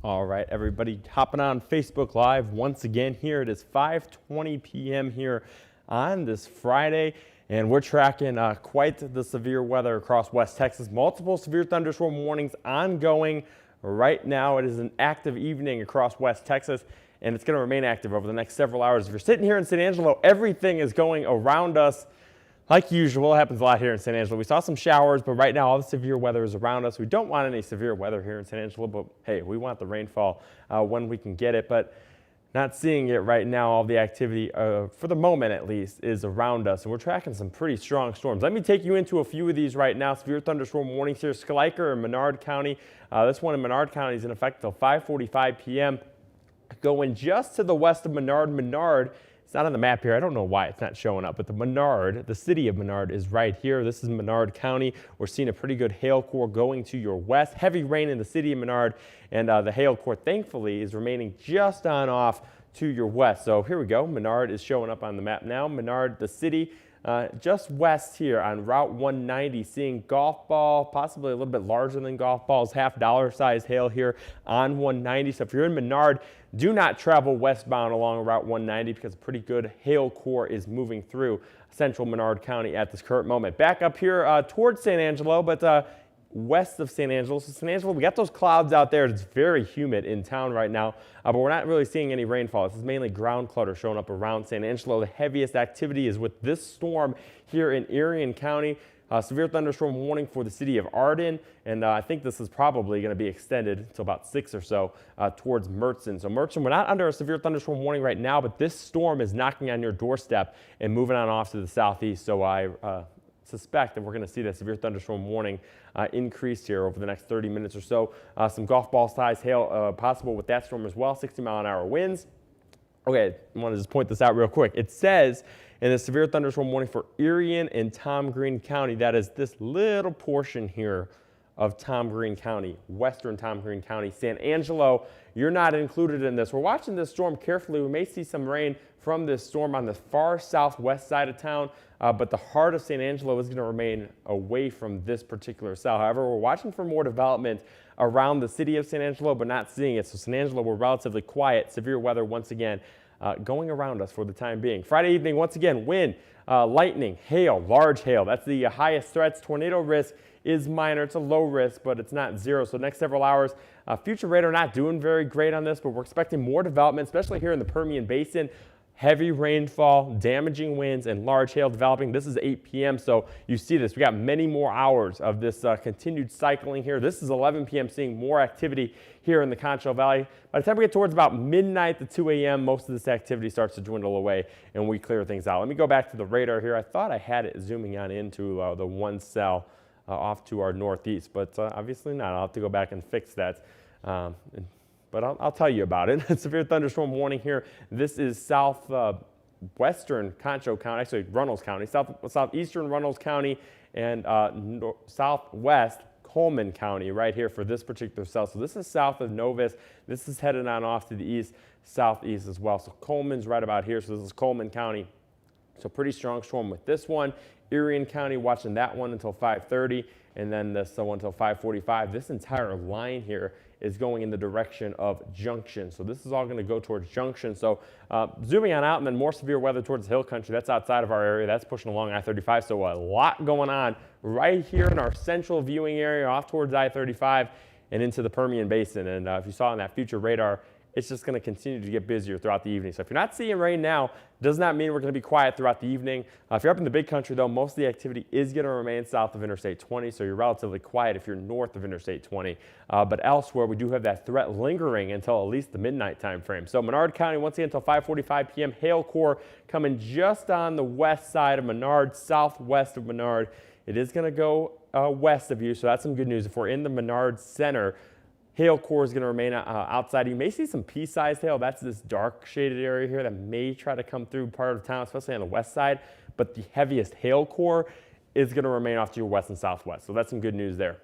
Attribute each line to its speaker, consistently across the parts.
Speaker 1: All right, everybody hopping on Facebook Live once again here. It is 5:20 p.m. here on this Friday, and we're tracking quite the severe weather across West Texas. Multiple severe thunderstorm warnings ongoing right now. It is an active evening across West Texas, and it's going to remain active over the next several hours. If you're sitting here in San Angelo, everything is going around us like usual. It happens a lot here in San Angelo. We saw some showers, but right now all the severe weather is around us. We don't want any severe weather here in San Angelo, but hey, we want the rainfall when we can get it, but not seeing it right now. All the activity, for the moment at least, is around us, and we're tracking some pretty strong storms. Let me take you into a few of these right now. Severe thunderstorm warnings here. Schleicher in Menard County. This one in Menard County is in effect until 5:45 p.m. Going just to the west of Menard. Menard, it's not on the map here. I don't know why it's not showing up, but the city of Menard is right here. This is Menard County. We're seeing a pretty good hail core going to your west. Heavy rain in the city of Menard, and the hail core, thankfully, is remaining just on off to your west. So here we go. Menard is showing up on the map now. Menard, the city, just west here on Route 190, seeing golf ball, possibly a little bit larger than golf balls, half dollar size hail here on 190. So if you're in Menard, do not travel westbound along Route 190 because a pretty good hail core is moving through central Menard County at this current moment. Back up here towards San Angelo, but west of San Angelo. So San Angelo, we got those clouds out there. It's very humid in town right now, but we're not really seeing any rainfall. This is mainly ground clutter showing up around San Angelo. The heaviest activity is with this storm here in Irion County. Severe thunderstorm warning for the city of Arden, and I think this is probably going to be extended until about 6 or so towards Mertzen. So Mertzen, we're not under a severe thunderstorm warning right now, but this storm is knocking on your doorstep and moving on off to the southeast. So I suspect that we're going to see that severe thunderstorm warning increase here over the next 30 minutes or so. Some golf ball size hail possible with that storm as well, 60-mile-an-hour winds. Okay, I want to just point this out real quick. It says in the severe thunderstorm warning for Irion and Tom Green County, that is this little portion here of Tom Green County, western Tom Green County. San Angelo, you're not included in this. We're watching this storm carefully. We may see some rain from this storm on the far southwest side of town, but the heart of San Angelo is going to remain away from this particular cell. However, we're watching for more development around the city of San Angelo, but not seeing it. So San Angelo, we're relatively quiet. Severe weather once again going around us for the time being. Friday evening, once again, wind, lightning, hail, large hail. That's the highest threats. Tornado risk is minor. It's a low risk, but it's not zero. So next several hours, future radar not doing very great on this, but we're expecting more development, especially here in the Permian Basin. Heavy rainfall, damaging winds, and large hail developing. This is 8 p.m., so you see this. We got many more hours of this continued cycling here. This is 11 p.m., seeing more activity here in the Concho Valley. By the time we get towards about midnight to 2 a.m., most of this activity starts to dwindle away, and we clear things out. Let me go back to the radar here. I thought I had it zooming on into the one cell off to our northeast, but obviously not. I'll have to go back and fix that. But I'll tell you about it. Severe thunderstorm warning here. This is southwestern Concho County, actually Runnels County, southeastern Runnels County, and southwest Coleman County right here for this particular cell. So this is south of Novus. This is headed on off to the east, southeast as well. So Coleman's right about here. So this is Coleman County. So pretty strong storm with this one. Irion County, watching that one until 5:30, and then this one until 5:45. This entire line here is going in the direction of Junction. So this is all going to go towards Junction. So zooming on out, and then more severe weather towards the hill country. That's outside of our area. That's pushing along I-35. So a lot going on right here in our central viewing area off towards I-35 and into the Permian Basin. And if you saw on that future radar, it's just going to continue to get busier throughout the evening. So if you're not seeing rain now, does not mean we're going to be quiet throughout the evening. If you're up in the big country, though, most of the activity is going to remain south of Interstate 20, so you're relatively quiet if you're north of Interstate 20. But elsewhere, we do have that threat lingering until at least the midnight time frame. So Menard County, once again, until 5:45 p.m. Hail core coming just on the west side of Menard, southwest of Menard. It is going to go west of you, so that's some good news. If we're in the Menard center, hail core is going to remain outside. You may see some pea-sized hail. That's this dark shaded area here that may try to come through part of town, especially on the west side. But the heaviest hail core is going to remain off to your west and southwest. So that's some good news there.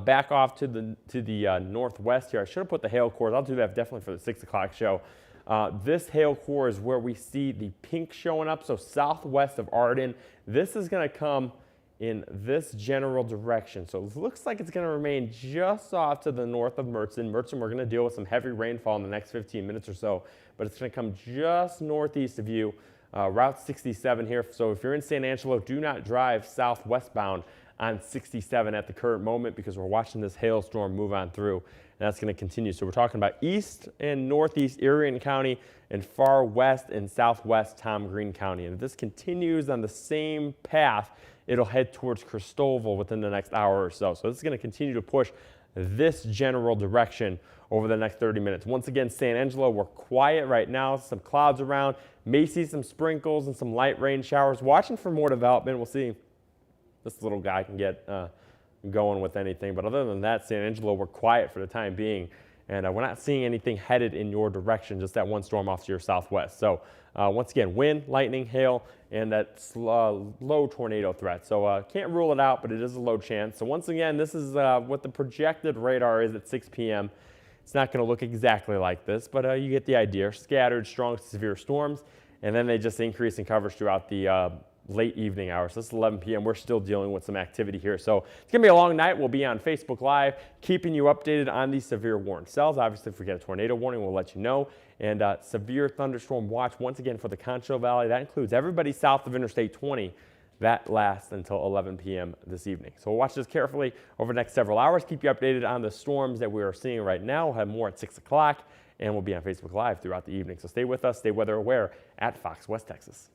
Speaker 1: Back off to the northwest here. I should have put the hail cores. I'll do that definitely for the 6 o'clock show. This hail core is where we see the pink showing up. So southwest of Arden. This is going to come in this general direction. So it looks like it's going to remain just off to the north of Mertzen. Mertzen, we're going to deal with some heavy rainfall in the next 15 minutes or so, but it's going to come just northeast of you, Route 67 here. So if you're in San Angelo, do not drive southwestbound on 67 at the current moment because we're watching this hailstorm move on through, and that's going to continue. So we're talking about east and northeast Erie County and far west and southwest Tom Green County. And if this continues on the same path, it'll head towards Christoval within the next hour or so. So this is going to continue to push this general direction over the next 30 minutes. Once again, San Angelo, we're quiet right now. Some clouds around. May see some sprinkles and some light rain showers. Watching for more development. We'll see if this little guy can get going with anything. But other than that, San Angelo, we're quiet for the time being. And we're not seeing anything headed in your direction, just that one storm off to your southwest. So once again, wind, lightning, hail, and that low tornado threat. So can't rule it out, but it is a low chance. So once again, this is what the projected radar is at 6 p.m. It's not going to look exactly like this, but you get the idea. Scattered, strong, severe storms, and then they just increase in coverage throughout the late evening hours. So this is 11 p.m. We're still dealing with some activity here. So it's going to be a long night. We'll be on Facebook Live, keeping you updated on these severe warning cells. Obviously, if we get a tornado warning, we'll let you know. And severe thunderstorm watch once again for the Concho Valley. That includes everybody south of Interstate 20. That lasts until 11 p.m. this evening. So we'll watch this carefully over the next several hours. Keep you updated on the storms that we are seeing right now. We'll have more at 6 o'clock, and we'll be on Facebook Live throughout the evening. So stay with us, stay weather aware at Fox West Texas.